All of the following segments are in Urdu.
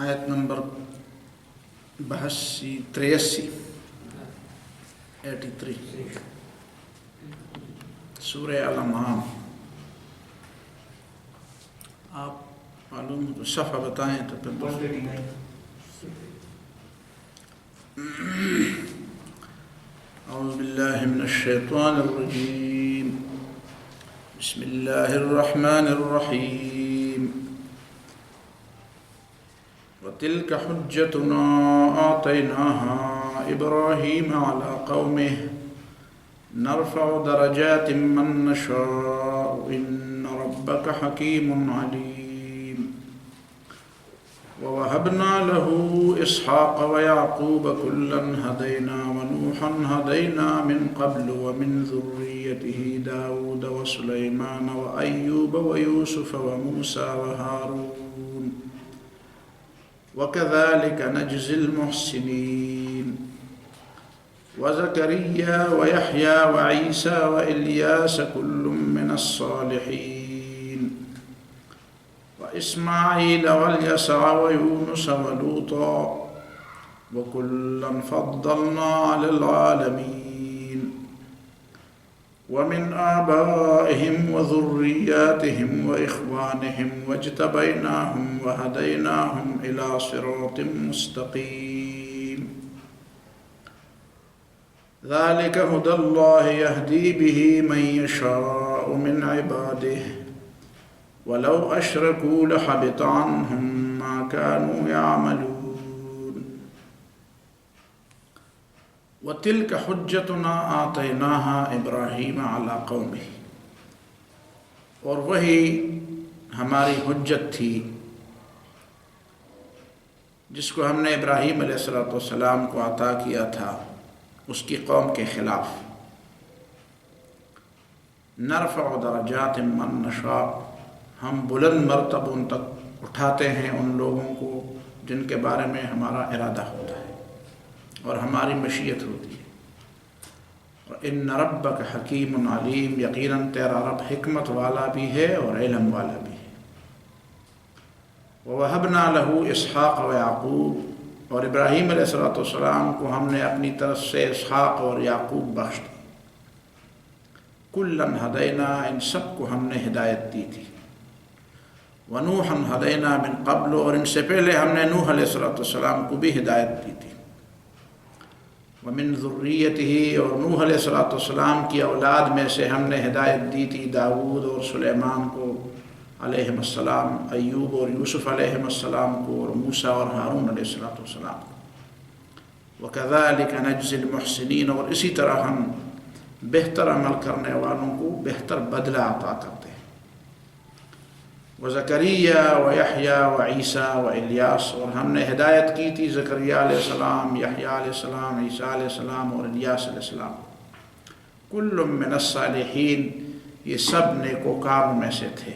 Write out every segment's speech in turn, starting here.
آیت نمبر 83 سورہ الانعام. آپ معلوم صفحہ بتائیں تو پھر اعوذ باللہ من الشیطان الرجیم. بسم اللہ الرحمن الرحیم. وتلك حجتنا آتيناها إبراهيم على قومه نرفع درجات من نشاء إن ربك حكيم عليم. ووهبنا له إسحاق ويعقوب كلا هدينا ونوحا هدينا من قبل ومن ذريته داود وسليمان وأيوب ويوسف وموسى وهارون وكذلك نجزي المحسنين. وزكريا ويحيى وعيسى وإلياس كل من الصالحين وإسماعيل واليسع ويونس ولوطا وكلا فضلنا على العالمين. ومن آبائهم وذرياتهم وإخوانهم واجتبيناهم وهديناهم إلى صراط مستقيم. ذلك هدى الله يهدي به من يشاء من عباده ولو أشركوا لحبط عنهم ما كانوا يعملون. وتلك حجتنا آتيناها إبراهيم على قومه. اور وہی ہماری حجت تھی جس کو ہم نے ابراہیم علیہ السلام کو عطا کیا تھا اس کی قوم کے خلاف. نرفع درجات من نشاء، ہم بلند مرتبوں تک اٹھاتے ہیں ان لوگوں کو جن کے بارے میں ہمارا ارادہ ہوتا ہے اور ہماری مشیت ہوتی ہے. اور ان ربک حکیم علیم، یقیناً تیرا رب حکمت والا بھی ہے اور علم والا بھی ہے. ووہبنا لہ اسحاق و یعقوب، اور ابراہیم علیہ السلام کو ہم نے اپنی طرف سے اسحاق اور یعقوب بخش دی. کلاً ہدینا، ان سب کو ہم نے ہدایت دی تھی. ونوحاً ہدینا من قبل، اور ان سے پہلے ہم نے نوح علیہ السلام کو بھی ہدایت دی تھی. ومن ذریتہ، اور نوح علیہ السلام کی اولاد میں سے ہم نے ہدایت دی تھی داود اور سلیمان کو علیہ السلام، ایوب اور یوسف علیہ السلام کو، اور موسیٰ اور ہارون علیہ السلام کو. وَكَذَلِكَ نَجْزِي الْمُحْسِنِينَ، اور اسی طرح ہم بہتر عمل کرنے والوں کو بہتر بدلہ عطا کرتے ہیں. وزکریا ویحییٰ وعیسیٰ والیاس، اور ہم نے ہدایت کی تھی زکریا علیہ السلام، یحییٰ علیہ السلام، عیسیٰ علیہ السلام اور الیاس علیہ السلام. کل من الصالحین، یہ سب نیکوکاروں میں سے تھے.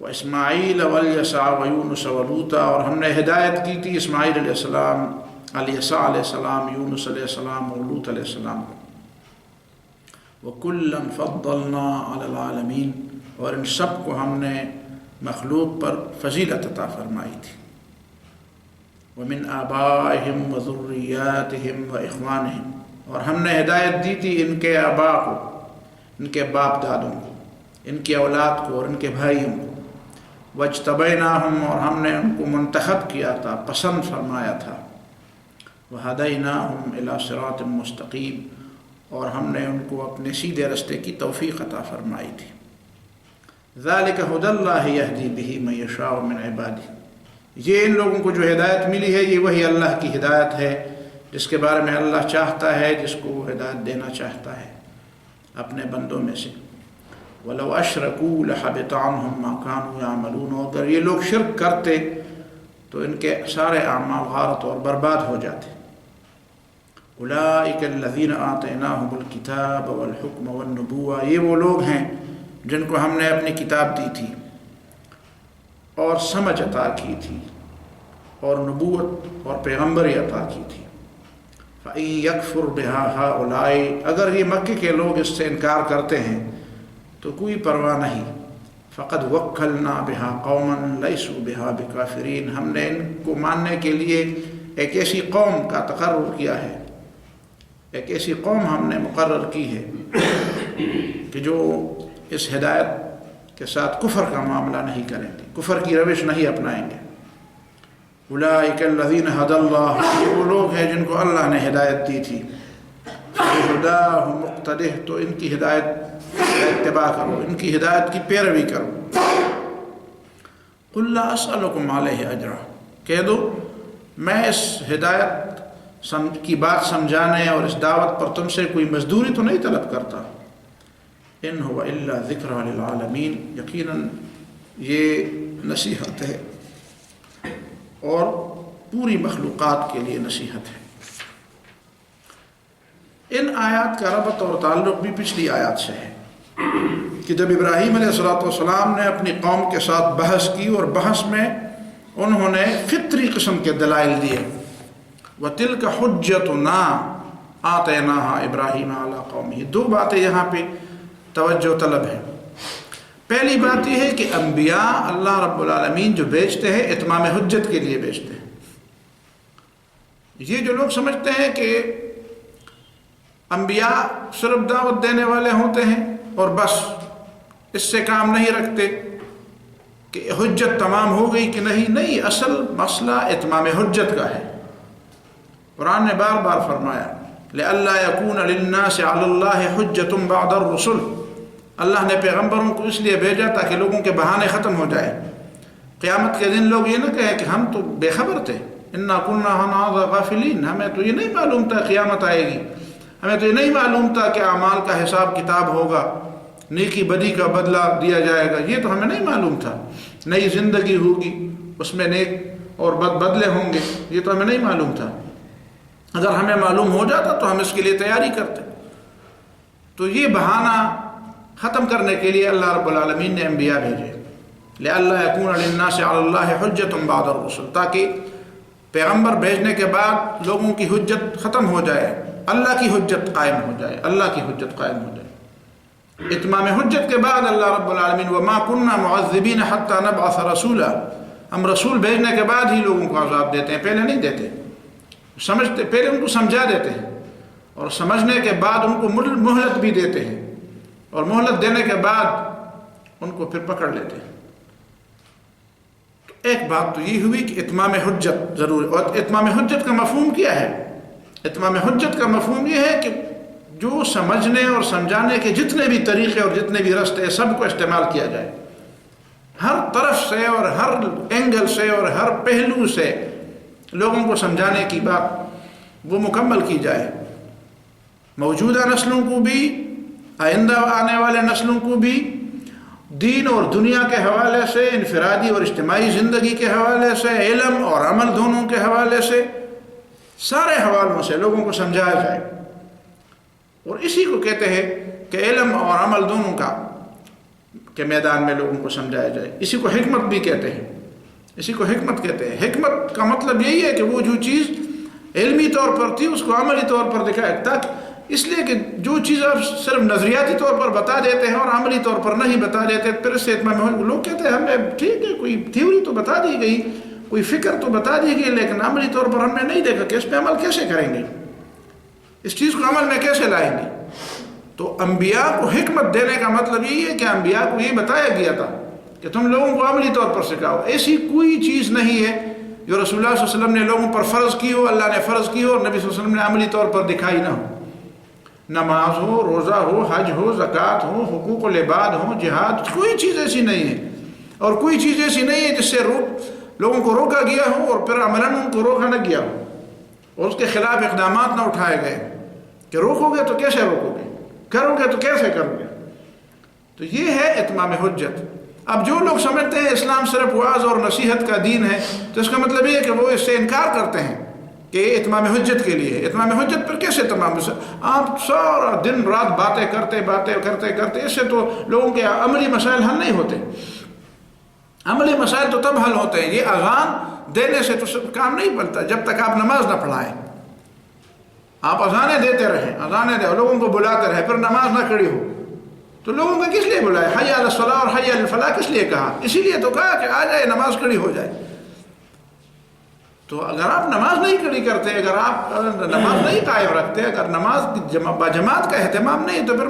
واسماعیل والیسع ویونس ولوطا، اور ہم نے ہدایت کی تھی اسماعیل علیہ السلام، الیسع علیہ السلام، یونس علیہ السلام اور لوط علیہ السلام کو. وَكُلًّا فَضَّلْنَا عَلَى الْعَالَمِينَ، اور ان سب کو ہم نے مخلوق پر فضیلت عطا فرمائی تھی. وَمِنْ آبَائِهِمْ وَذُرِّيَّاتِهِمْ وَإِخْوَانِهِمْ، اور ہم نے ہدایت دی تھی ان کے آبا کو، ان کے باپ دادوں کو، ان کی اولاد کو اور ان کے بھائیوں کو. وَاجْتَبَيْنَاهُمْ، اور ہم نے ان کو منتخب کیا تھا، پسند فرمایا تھا. وَهَدَيْنَاهُمْ إِلَى صِرَاطٍ مُسْتَقِيمٍ، اور ہم نے ان کو اپنے سیدھے رستے کی توفیق عطا فرمائی تھی. ذَلِكَ هُدَى اللَّهِ يَهْدِي بِهِ مَن يَشَاءُ مِنْ عِبَادِهِ، یہ ان لوگوں کو جو ہدایت ملی ہے یہ وہی اللہ کی ہدایت ہے جس کے بارے میں اللہ چاہتا ہے، جس کو وہ ہدایت دینا چاہتا ہے اپنے بندوں میں سے. وَلَوْ أَشْرَكُوا لَحَبِطَ عَنْهُمْ مَا كَانُوا يَعْمَلُونَ، اگر یہ لوگ شرک کرتے تو ان کے سارے اعمال غارت اور برباد ہو جاتے. اولئک الذین آتیناہم الکتاب والحکم والنبوہ، یہ وہ لوگ ہیں جن کو ہم نے اپنی کتاب دی تھی اور سمجھ عطا کی تھی اور نبوت اور پیغمبری عطا کی تھی. فَإِن يَكْفُرْ بِهَا هَؤُلَاءِ، اگر یہ مکے کے لوگ اس سے انکار کرتے ہیں تو کوئی پرواہ نہیں. فقد وکلنا بہا قوما لیسوا بہا بکافرین، ہم نے ان کو ماننے کے لیے ایک ایسی قوم کا تقرر کیا ہے، ایک ایسی قوم ہم نے مقرر کی ہے کہ جو اس ہدایت کے ساتھ کفر کا معاملہ نہیں کریں گے، کفر کی روش نہیں اپنائیں گے۔ اولئک الذین ھدی اللہ، یہ وہ لوگ ہیں جن کو اللہ نے ہدایت دی تھی، بہداہ مقتدہ، تو ان کی ہدایت کا اتباع کرو، ان کی ہدایت کی پیروی کرو۔ قل لا اسألکم علیہ اجرا، کہہ دو میں اس ہدایت کی بات سمجھانے اور اس دعوت پر تم سے کوئی مزدوری تو نہیں طلب کرتا، ان هو الا ذکر للعالمین، یقیناً یہ نصیحت ہے اور پوری مخلوقات کے لیے نصیحت ہے۔ ان آیات کا ربط اور تعلق بھی پچھلی آیات سے ہے کہ جب ابراہیم علیہ السلام نے اپنی قوم کے ساتھ بحث کی اور بحث میں انہوں نے فطری قسم کے دلائل دیے، وَتِلْكَ حُجَّتُنَا آتَيْنَاهَا إِبْرَاهِيمَ عَلَىٰ قَوْمِهِ، دو باتیں یہاں پہ توجہ طلب ہے۔ پہلی بات یہ ہے کہ انبیاء اللہ رب العالمین جو بیچتے ہیں اتمام حجت کے لیے بیچتے ہیں۔ یہ جو لوگ سمجھتے ہیں کہ انبیاء صرف دعوت دینے والے ہوتے ہیں اور بس اس سے کام نہیں رکھتے کہ حجت تمام ہو گئی کہ نہیں، اصل مسئلہ اتمام حجت کا ہے۔ قرآن نے بار بار فرمایا لئلا یکون للناس علی اللہ حجت بعد الرسل، اللہ نے پیغمبروں کو اس لیے بھیجا تاکہ لوگوں کے بہانے ختم ہو جائے، قیامت کے دن لوگ یہ نہ کہیں کہ ہم تو بے خبر تھے، انا کنا عن ھذا غافلین، ہمیں تو یہ نہیں معلوم تھا قیامت آئے گی، ہمیں تو یہ نہیں معلوم تھا کہ اعمال کا حساب کتاب ہوگا، نیکی بدی کا بدلہ دیا جائے گا، یہ تو ہمیں نہیں معلوم تھا، نئی زندگی ہوگی اس میں نیک اور بد بدلے ہوں گے، یہ تو ہمیں نہیں معلوم تھا۔ اگر ہمیں معلوم ہو جاتا تو ہم اس کے لیے تیاری کرتے۔ تو یہ بہانہ ختم کرنے کے لیے اللہ رب العالمین نے انبیاء بھیجے، لئلا یکون للناس علی اللہ حجت بعد الرسل، تاکہ پیغمبر بھیجنے کے بعد لوگوں کی حجت ختم ہو جائے، اللہ کی حجت قائم ہو جائے، اللہ کی حجت قائم ہو جائے۔ اتمام حجت کے بعد اللہ رب العالمین وما كنا معذبین حتى نبعث رسولا، ہم رسول بھیجنے کے بعد ہی لوگوں کو عذاب دیتے ہیں، پہلے نہیں دیتے، سمجھتے پہلے ان کو سمجھا دیتے ہیں اور سمجھنے کے بعد ان کو مہلت بھی دیتے ہیں، اور مہلت دینے کے بعد ان کو پھر پکڑ لیتے ہیں۔ تو ایک بات تو یہ ہوئی کہ اتمام حجت ضروری، اور اتمام حجت کا مفہوم کیا ہے؟ اتمام حجت کا مفہوم یہ ہے کہ جو سمجھنے اور سمجھانے کے جتنے بھی طریقے اور جتنے بھی راستے سب کو استعمال کیا جائے، ہر طرف سے اور ہر اینگل سے اور ہر پہلو سے لوگوں کو سمجھانے کی بات وہ مکمل کی جائے، موجودہ نسلوں کو بھی، آئندہ آنے والے نسلوں کو بھی، دین اور دنیا کے حوالے سے، انفرادی اور اجتماعی زندگی کے حوالے سے، علم اور عمل دونوں کے حوالے سے، سارے حوالوں سے لوگوں کو سمجھایا جائے۔ اور اسی کو کہتے ہیں کہ علم اور عمل دونوں کا کے میدان میں لوگوں کو سمجھایا جائے، اسی کو حکمت بھی کہتے ہیں، اسی کو حکمت کہتے ہیں۔ حکمت کا مطلب یہی ہے کہ وہ جو چیز علمی طور پر تھی اس کو عملی طور پر دکھائے، تاکہ اس لیے کہ جو چیز آپ صرف نظریاتی طور پر بتا دیتے ہیں اور عملی طور پر نہیں بتا دیتے، پھر اس سے اتمام ہو، لوگ کہتے ہیں ہمیں ٹھیک ہے کوئی تھیوری تو بتا دی گئی، کوئی فکر تو بتا دی گئی، لیکن عملی طور پر ہم نے نہیں دیکھا کہ اس پہ عمل کیسے کریں گے، اس چیز کو عمل میں کیسے لائیں گے۔ تو انبیاء کو حکمت دینے کا مطلب یہی ہے کہ انبیاء کو یہ بتایا گیا تھا کہ تم لوگوں کو عملی طور پر سکھاؤ۔ ایسی کوئی چیز نہیں ہے جو رسول اللہ صلی اللہ علیہ وسلم نے لوگوں پر فرض کی ہو، اللہ نے فرض کی ہو اور نبی صلی اللہ علیہ وسلم نے عملی طور پر دکھائی نہ ہو۔ نماز ہو، روزہ ہو، حج ہو، زکوٰۃ ہو، حقوق العباد ہو، جہاد، کوئی چیز ایسی نہیں ہے، اور کوئی چیز ایسی نہیں ہے جس سے لوگوں کو روکا گیا ہو اور پھر عملاً ان کو روکا نہ گیا ہو اور اس کے خلاف اقدامات نہ اٹھائے گئے کہ روکو گے تو کیسے روکو گے، کرو گے تو کیسے کرو گے۔ تو یہ ہے اتمام حجت۔ اب جو لوگ سمجھتے ہیں اسلام صرف وعظ اور نصیحت کا دین ہے، تو اس کا مطلب یہ ہے کہ وہ اس سے انکار کرتے ہیں کہ یہ اتمام حجت کے لیے ہے۔ اتمام حجت پر کیسے تمام؟ آپ سارا دن رات باتیں کرتے اس سے تو لوگوں کے عملی مسائل حل نہیں ہوتے۔ عملی مسائل تو تب حل ہوتے ہیں، یہ اذان دینے سے تو کام نہیں بنتا جب تک آپ نماز نہ پڑھائیں۔ آپ اذانیں دیتے رہیں، اذانیں دے، لوگوں کو بلاتے رہیں، پھر نماز نہ کھڑی ہو، تو لوگوں کو کس لیے بلایا؟ حی علی الصلاۃ اور حی علی الفلاح کس لیے کہا؟ اسی لیے تو کہا کہ آ جائے نماز کھڑی ہو جائے. تو اگر آپ نماز نہیں کھڑی کرتے، اگر آپ نماز نہیں قائم رکھتے، اگر نماز جماعت کا اہتمام نہیں، تو پھر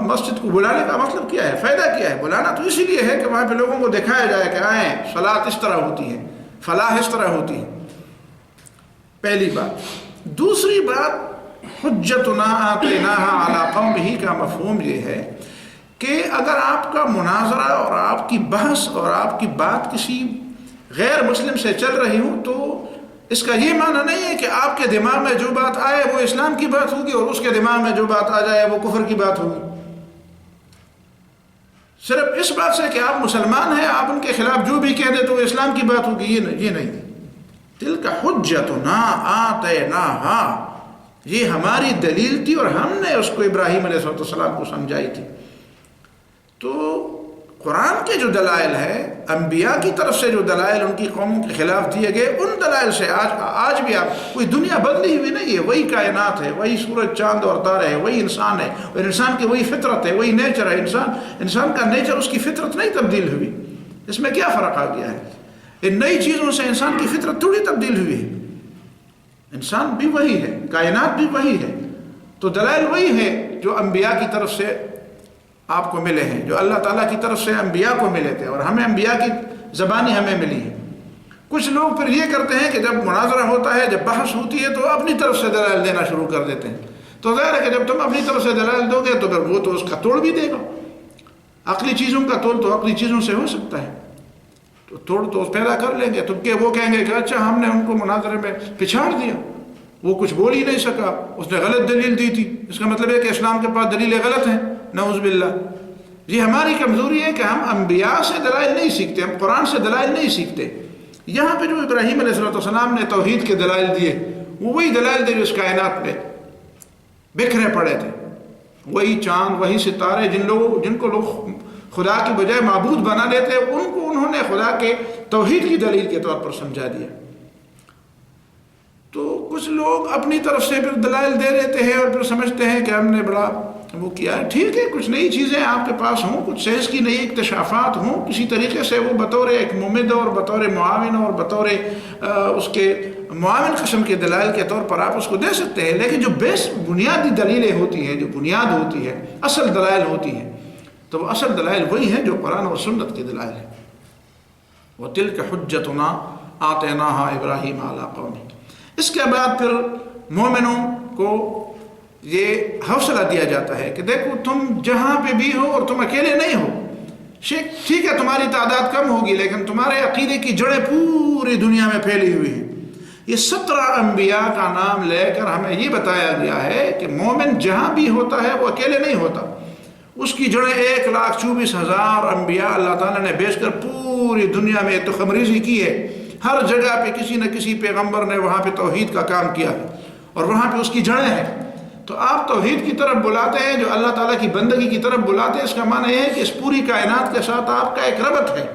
مسجد کو بلانے کا مطلب کیا ہے؟ فائدہ کیا ہے؟ بلانا تو اسی لیے ہے کہ وہاں پہ لوگوں کو دکھایا جائے کہ آئیں، صلاۃ اس طرح ہوتی ہے، فلاح اس طرح ہوتی ہے. پہلی بات. دوسری بات، حجتنا آتیناہا علی قومہ کا مفہوم یہ ہے کہ اگر آپ کا مناظرہ اور آپ کی بحث اور آپ کی بات کسی غیر مسلم سے چل رہی ہوں، تو اس کا یہ معنی نہیں ہے کہ آپ کے دماغ میں جو بات آئے وہ اسلام کی بات ہوگی اور اس کے دماغ میں جو بات آ جائے وہ کفر کی بات ہوگی. صرف اس بات سے کہ آپ مسلمان ہیں، آپ ان کے خلاف جو بھی کہہ دے تو وہ اسلام کی بات ہوگی، یہ نہیں. تلک حجتنا آتیناہا، یہ ہماری دلیل تھی اور ہم نے اس کو ابراہیم علیہ السلام کو سمجھائی تھی. تو قرآن کے جو دلائل ہے، انبیاء کی طرف سے جو دلائل ان کی قوموں کے خلاف دیے گئے، ان دلائل سے آج بھی آپ کوئی دنیا بدلی ہوئی نہیں ہے. وہی کائنات ہے، وہی سورج چاند اور تارے ہے، وہی انسان ہے، اور انسان کی وہی فطرت ہے، وہی نیچر ہے. انسان کا نیچر، اس کی فطرت نہیں تبدیل ہوئی. اس میں کیا فرق آ گیا ہے؟ ان نئی چیزوں سے انسان کی فطرت تھوڑی تبدیل ہوئی ہے. انسان بھی وہی ہے، کائنات بھی وہی ہے. تو دلائل وہی ہے جو انبیاء کی طرف سے آپ کو ملے ہیں، جو اللہ تعالیٰ کی طرف سے انبیاء کو ملے تھے، اور ہمیں انبیاء کی زبانی ہمیں ملی ہے. کچھ لوگ پھر یہ کرتے ہیں کہ جب مناظرہ ہوتا ہے، جب بحث ہوتی ہے، تو اپنی طرف سے دلائل دینا شروع کر دیتے ہیں. تو ظاہر ہے کہ جب تم اپنی طرف سے دلائل دو گے تو پھر وہ تو اس کا توڑ بھی دے گا. عقلی چیزوں کا توڑ تو عقلی چیزوں سے ہو سکتا ہے، تو توڑ تو پیدا کر لیں گے. تو کہ وہ کہیں گے کہ اچھا ہم نے ان کو مناظرے میں پچھاڑ دیا، وہ کچھ بول ہی نہیں سکا، اس نے غلط دلیل دی تھی، اس کا مطلب ہے کہ اسلام کے پاس دلیلیں غلط ہیں. نعوذ باللہ. یہ ہماری کمزوری ہے کہ ہم انبیاء سے دلائل نہیں سیکھتے، ہم قرآن سے دلائل نہیں سیکھتے. یہاں پہ جو ابراہیم علیہ السلام نے توحید کے دلائل دیے، وہ وہی دلائل دے جو اس کائنات میں بکھرے پڑے تھے. وہی چاند، وہی ستارے، جن کو لوگ خدا کی بجائے معبود بنا لیتے، ان کو انہوں نے خدا کے توحید کی دلیل کے طور پر سمجھا دیا. تو کچھ لوگ اپنی طرف سے پھر دلائل دے دیتے ہیں اور پھر سمجھتے ہیں کہ ہم نے بڑا وہ کیا ہے. ٹھیک ہے، کچھ نئی چیزیں آپ کے پاس ہوں، کچھ سائنس کی نئی اکتشافات ہوں، کسی طریقے سے وہ بطور ایک ممد اور بطور معاون اور بطور اس کے معاون قسم کے دلائل کے طور پر آپ اس کو دے سکتے ہیں. لیکن جو بنیادی دلیلیں ہوتی ہیں، جو بنیاد ہوتی ہے، اصل دلائل ہوتی ہیں، تو وہ اصل دلائل وہی ہیں جو قرآن اور سنت کے دلائل ہیں. وَتِلْكَ حُجَّتُنَا آتَيْنَاهَا إِبْرَاهِيمَ عَلَىٰ قَوْمِهِ. اس کے بعد پھر مومنوں کو یہ حوصلہ دیا جاتا ہے کہ دیکھو تم جہاں پہ بھی ہو اور تم اکیلے نہیں ہو. ٹھیک ہے تمہاری تعداد کم ہوگی، لیکن تمہارے عقیدے کی جڑیں پوری دنیا میں پھیلی ہوئی ہیں. یہ 17 انبیاء کا نام لے کر ہمیں یہ بتایا گیا ہے کہ مومن جہاں بھی ہوتا ہے وہ اکیلے نہیں ہوتا. اس کی جڑیں 1,24,000 انبیاء اللہ تعالیٰ نے بیچ کر پوری دنیا میں تو خمریزی کی ہے. ہر جگہ پہ کسی نہ کسی پیغمبر نے وہاں پہ توحید کا کام کیا ہے اور وہاں پہ اس کی جڑیں ہیں. تو آپ توحید کی طرف بلاتے ہیں، جو اللہ تعالیٰ کی بندگی کی طرف بلاتے ہیں. اس کا معنی یہ ہے کہ اس پوری کائنات کے ساتھ آپ کا ایک ربط ہے.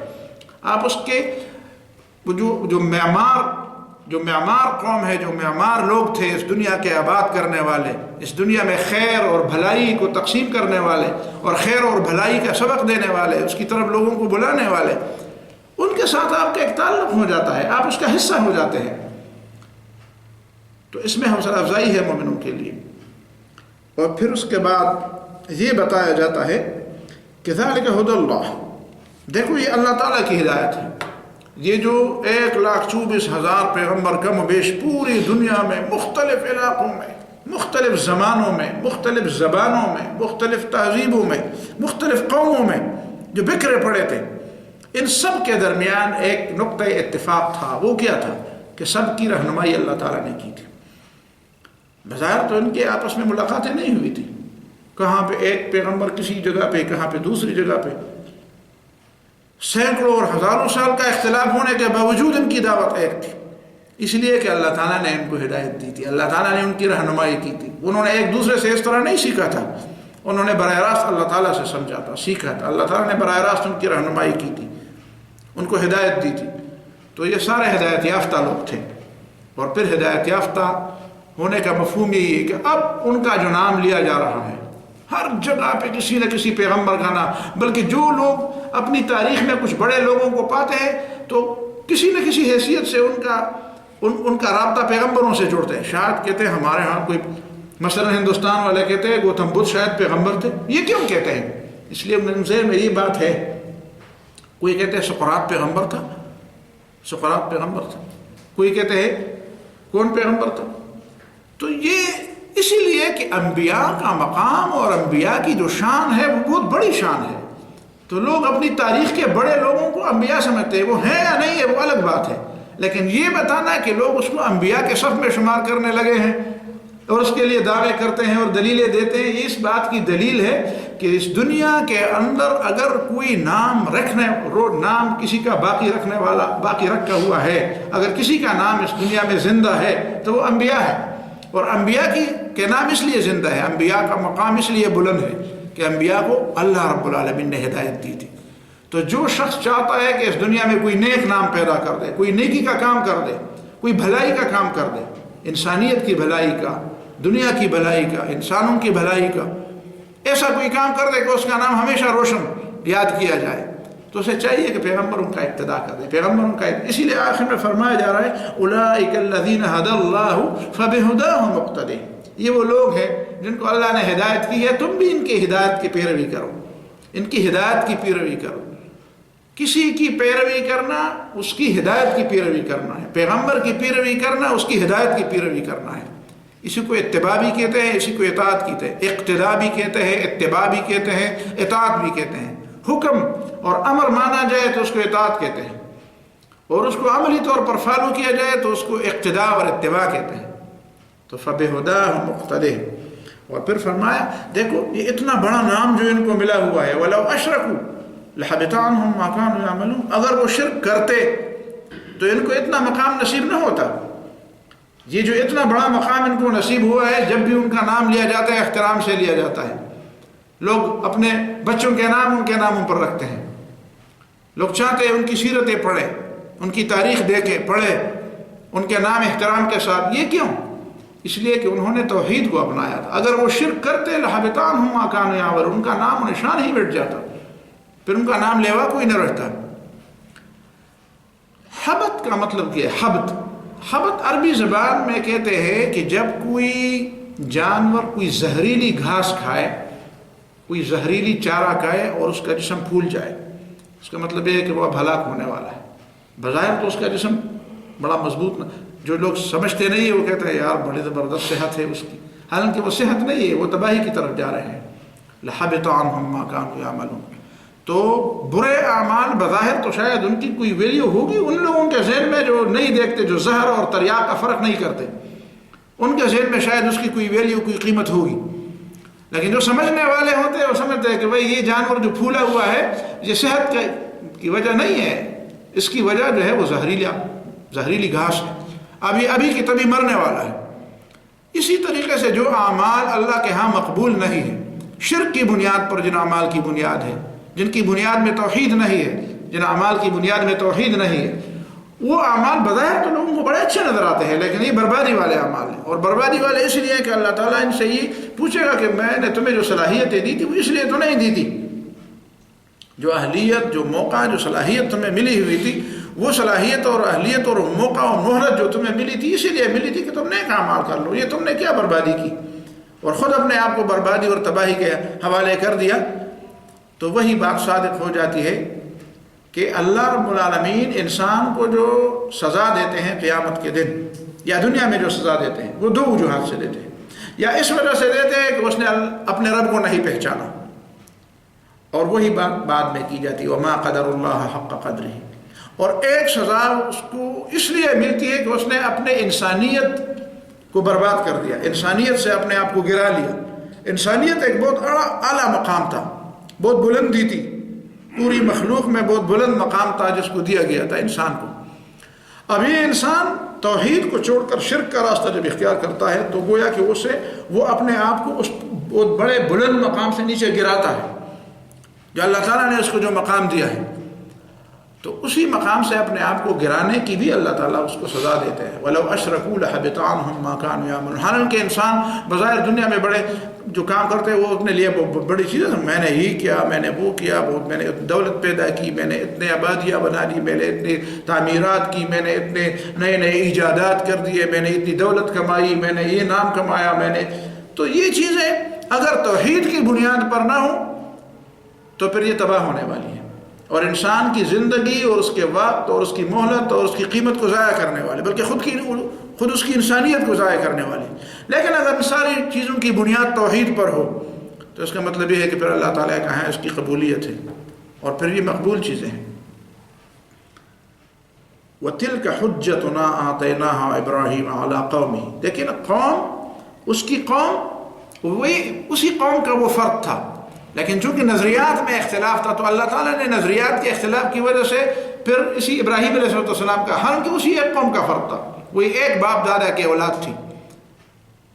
آپ اس کے جو معمار قوم ہے، جو معمار لوگ تھے اس دنیا کے آباد کرنے والے، اس دنیا میں خیر اور بھلائی کو تقسیم کرنے والے اور خیر اور بھلائی کا سبق دینے والے، اس کی طرف لوگوں کو بلانے والے، ان کے ساتھ آپ کا ایک تعلق ہو جاتا ہے، آپ اس کا حصہ ہو جاتے ہیں. تو اس میں حوصلہ افزائی ہے مومنوں کے لیے. اور پھر اس کے بعد یہ بتایا جاتا ہے کہ ذالک ھدی اللہ. دیکھو یہ اللہ تعالیٰ کی ہدایت ہے. یہ جو 1,24,000 پیغمبر کم و بیش پوری دنیا میں مختلف علاقوں میں، مختلف زمانوں میں، مختلف زبانوں میں، مختلف تہذیبوں میں، مختلف قوموں میں جو بکھرے پڑے تھے، ان سب کے درمیان ایک نقطہ اتفاق تھا. وہ کیا تھا کہ سب کی رہنمائی اللہ تعالیٰ نے کی تھی. بظاہر تو ان کے آپس میں ملاقاتیں نہیں ہوئی تھی، کہاں پہ ایک پیغمبر کسی جگہ پہ، کہاں پہ دوسری جگہ پہ. سینکڑوں اور ہزاروں سال کا اختلاف ہونے کے باوجود ان کی دعوت ایک تھی، اس لیے کہ اللہ تعالیٰ نے ان کو ہدایت دی تھی، اللہ تعالیٰ نے ان کی رہنمائی کی تھی. انہوں نے ایک دوسرے سے اس طرح نہیں سیکھا تھا، انہوں نے براہ راست اللہ تعالیٰ سے سمجھا تھا، سیکھا تھا. اللہ تعالیٰ نے براہ راست ان کی رہنمائی کی تھی، ان کو ہدایت دی تھی. تو یہ سارے ہدایت یافتہ لوگ تھے. اور پھر ہدایت یافتہ ہونے کا مفہوم یہی ہے کہ اب ان کا جو نام لیا جا رہا ہے، ہر جگہ پہ کسی نہ کسی پیغمبر کا نام، بلکہ جو لوگ اپنی تاریخ میں کچھ بڑے لوگوں کو پاتے ہیں تو کسی نہ کسی حیثیت سے ان کا رابطہ پیغمبروں سے جوڑتے ہیں. شاید کہتے ہیں ہمارے ہاں کوئی مثلا ہندوستان والے کہتے ہیں گوتم بدھ شاید پیغمبر تھے. یہ کیوں کہتے ہیں؟ اس لیے ان سے میری بات ہے. کوئی کہتے ہیں سقراط پیغمبر تھا، سقراط پیغمبر تھا. کوئی کہتے ہیں کون پیغمبر تھا. تو یہ اسی لیے کہ انبیاء کا مقام اور انبیاء کی جو شان ہے وہ بہت بڑی شان ہے. تو لوگ اپنی تاریخ کے بڑے لوگوں کو انبیاء سمجھتے ہیں. وہ ہیں یا نہیں ہے وہ الگ بات ہے، لیکن یہ بتانا کہ لوگ اس کو انبیاء کے صف میں شمار کرنے لگے ہیں اور اس کے لیے دعوے کرتے ہیں اور دلیلیں دیتے ہیں، یہ اس بات کی دلیل ہے کہ اس دنیا کے اندر اگر کوئی نام نام کسی کا باقی رکھا ہوا ہے، اگر کسی کا نام اس دنیا میں زندہ ہے تو وہ انبیاء ہے. اور انبیاء کے نام اس لیے زندہ ہے، انبیاء کا مقام اس لیے بلند ہے کہ انبیاء کو اللہ رب العالمین نے ہدایت دی تھی. تو جو شخص چاہتا ہے کہ اس دنیا میں کوئی نیک نام پیدا کر دے، کوئی نیکی کا کام کر دے، کوئی بھلائی کا کام کر دے، انسانیت کی بھلائی کا، دنیا کی بھلائی کا، انسانوں کی بھلائی کا، ایسا کوئی کام کر دے کہ اس کا نام ہمیشہ روشن یاد کیا جائے، تو اسے چاہیے کہ پیغمبروں کا اقتداء کر دے. پیغمبروں کا اسی لیے آخر میں فرمایا جا رہا ہے اولئک الذین ھدی اللہ فبہداہ مقتدی. یہ وہ لوگ ہیں جن کو اللہ نے ہدایت کی ہے، تم بھی ان کی ہدایت کی پیروی کرو، ان کی ہدایت کی پیروی کرو. کسی کی پیروی کرنا اس کی ہدایت کی پیروی کرنا ہے، پیغمبر کی پیروی کرنا اس کی ہدایت کی پیروی کرنا ہے. اسی کو اتباع بھی کہتے ہیں، اسی کو اطاعت کہتے ہیں. اقتداء بھی کہتے ہیں، اتباع بھی کہتے ہیں، اطاعت بھی کہتے ہیں. حکم اور امر مانا جائے تو اس کو اطاعت کہتے ہیں، اور اس کو عملی طور پر فالو کیا جائے تو اس کو اقتداء اور اتباع کہتے ہیں. تو فبہداہ مقتدی. اور پھر فرمایا دیکھو یہ اتنا بڑا نام جو ان کو ملا ہوا ہے، وَلَوْ أَشْرَكُوا لَحَبِطَ عَنْهُمْ مَا كَانُوا يَعْمَلُونَ. اگر وہ شرک کرتے تو ان کو اتنا مقام نصیب نہ ہوتا. یہ جو اتنا بڑا مقام ان کو نصیب ہوا ہے، جب بھی ان کا نام لیا جاتا ہے احترام سے لیا جاتا ہے. لوگ اپنے بچوں کے نام ان کے ناموں پر رکھتے ہیں. لوگ چاہتے ہیں ان کی سیرتیں پڑھیں، ان کی تاریخ دیکھیں، پڑھیں، ان کے نام احترام کے ساتھ. یہ کیوں؟ اس لیے کہ انہوں نے توحید کو اپنایا تھا. اگر وہ شرک کرتے لَحَبِطَ عَنْهُمْ مَا كَانُوا يَعْمَلُونَ، ان کا نام و نشان ہی مٹ جاتا، پھر ان کا نام لیوا کوئی نہ رہتا. حبت کا مطلب کیا ہے؟ حبت عربی زبان میں کہتے ہیں کہ جب کوئی جانور کوئی زہریلی گھاس کھائے، کوئی زہریلی چارہ کھائے اور اس کا جسم پھول جائے، اس کا مطلب یہ ہے کہ وہ اب ہلاک ہونے والا ہے. بظاہر تو اس کا جسم بڑا مضبوط نہ، جو لوگ سمجھتے نہیں ہیں وہ کہتے ہیں یار بڑی زبردست صحت ہے اس کی، حالانکہ وہ صحت نہیں ہے، وہ تباہی کی طرف جا رہے ہیں. لَحَبِطَ عَنْهُمْ مَا كَانُوا يَعْمَلُونَ. تو برے اعمال بظاہر تو شاید ان کی کوئی ویلیو ہوگی ان لوگوں کے ذہن میں جو نہیں دیکھتے، جو زہر اور تریاق کا فرق نہیں کرتے، ان کے ذہن میں شاید اس کی کوئی ویلیو، کوئی قیمت ہوگی. لیکن جو سمجھنے والے ہوتے ہیں وہ سمجھتے ہیں کہ بھئی یہ جانور جو پھولا ہوا ہے یہ صحت کی وجہ نہیں ہے، اس کی وجہ جو ہے وہ زہریلی گھاس ہے، ابھی کی تبھی مرنے والا ہے. اسی طریقے سے جو اعمال اللہ کے ہاں مقبول نہیں ہے، شرک کی بنیاد پر جن اعمال کی بنیاد ہے، جن کی بنیاد میں توحید نہیں ہے، جن اعمال کی بنیاد میں توحید نہیں ہے، وہ اعمال بظاہر تو لوگوں کو بڑے اچھے نظر آتے ہیں، لیکن یہ بربادی والے اعمال ہیں. اور بربادی والے اس لیے کہ اللہ تعالیٰ ان سے یہ پوچھے گا کہ میں نے تمہیں جو صلاحیتیں دی تھی وہ اس لیے تو نہیں دی تھی. جو اہلیت، جو موقع، جو صلاحیت تمہیں ملی ہوئی تھی، وہ صلاحیت اور اہلیت اور موقع اور مہلت جو تمہیں ملی تھی اسی لیے ملی تھی کہ تم نیک اعمال کر لو. یہ تم نے کیا بربادی کی اور خود اپنے آپ کو بربادی اور تباہی کے حوالے کر دیا. تو وہی بات صادق ہو جاتی ہے کہ اللہ رب العالمین انسان کو جو سزا دیتے ہیں قیامت کے دن یا دنیا میں جو سزا دیتے ہیں وہ دو وجوہات سے دیتے ہیں. یا اس وجہ سے دیتے ہیں کہ اس نے اپنے رب کو نہیں پہچانا، اور وہی بات بعد میں کی جاتی ہے وما قدر اللہ حق قدرہ. اور ایک سزا اس کو اس لیے ملتی ہے کہ اس نے اپنے انسانیت کو برباد کر دیا، انسانیت سے اپنے آپ کو گرا لیا. انسانیت ایک بہت اعلیٰ مقام تھا، بہت بلندی تھی، پوری مخلوق میں بہت بلند مقام تھا جس کو دیا گیا تھا انسان کو. اب یہ انسان توحید کو چھوڑ کر شرک کا راستہ جب اختیار کرتا ہے تو گویا کہ وہ اپنے آپ کو اس بہت بڑے بلند مقام سے نیچے گراتا ہے جو اللہ تعالیٰ نے اس کو جو مقام دیا ہے. تو اسی مقام سے اپنے آپ کو گرانے کی بھی اللہ تعالیٰ اس کو سزا دیتے ہیں. وَلَوْ أَشْرَكُوا لَحَبِطَ عَنْهُمْ مَا كَانُوا يَعْمَلُونَ. حالانکہ انسان بظاہر دنیا میں بڑے جو کام کرتے ہیں وہ اپنے لیے بڑی چیزیں، میں نے یہ کیا، میں نے وہ کیا، میں نے دولت پیدا کی، میں نے اتنے آبادیاں بنا دی، میں نے اتنی تعمیرات کی، میں نے اتنے نئے نئے ایجادات کر دیے، میں نے اتنی دولت کمائی، میں نے یہ نام کمایا، میں نے. تو یہ چیزیں اگر توحید کی بنیاد پر نہ ہوں تو پھر یہ تباہ ہونے والی ہے، اور انسان کی زندگی اور اس کے وقت اور اس کی مہلت اور اس کی قیمت کو ضائع کرنے والے، بلکہ خود اس کی انسانیت کو ضائع کرنے والے. لیکن اگر ان ساری چیزوں کی بنیاد توحید پر ہو تو اس کا مطلب یہ ہے کہ پھر اللہ تعالیٰ کا ہے، اس کی قبولیت ہے، اور پھر یہ مقبول چیزیں ہیں. وَتِلْكَ حُجَّتُنَا آتَيْنَاهَا إِبْرَاهِيمَ عَلَىٰ قَوْمِهِ. لیکن قوم، اس کی قوم، وہی اسی قوم کا وہ فرد تھا، لیکن چونکہ نظریات میں اختلاف تھا تو اللہ تعالیٰ نے نظریات کے اختلاف کی وجہ سے پھر اسی ابراہیم علیہ السلام کا، حالانکہ اسی ایک قوم کا فرد تھا، وہی ایک باپ دادا کی اولاد تھی،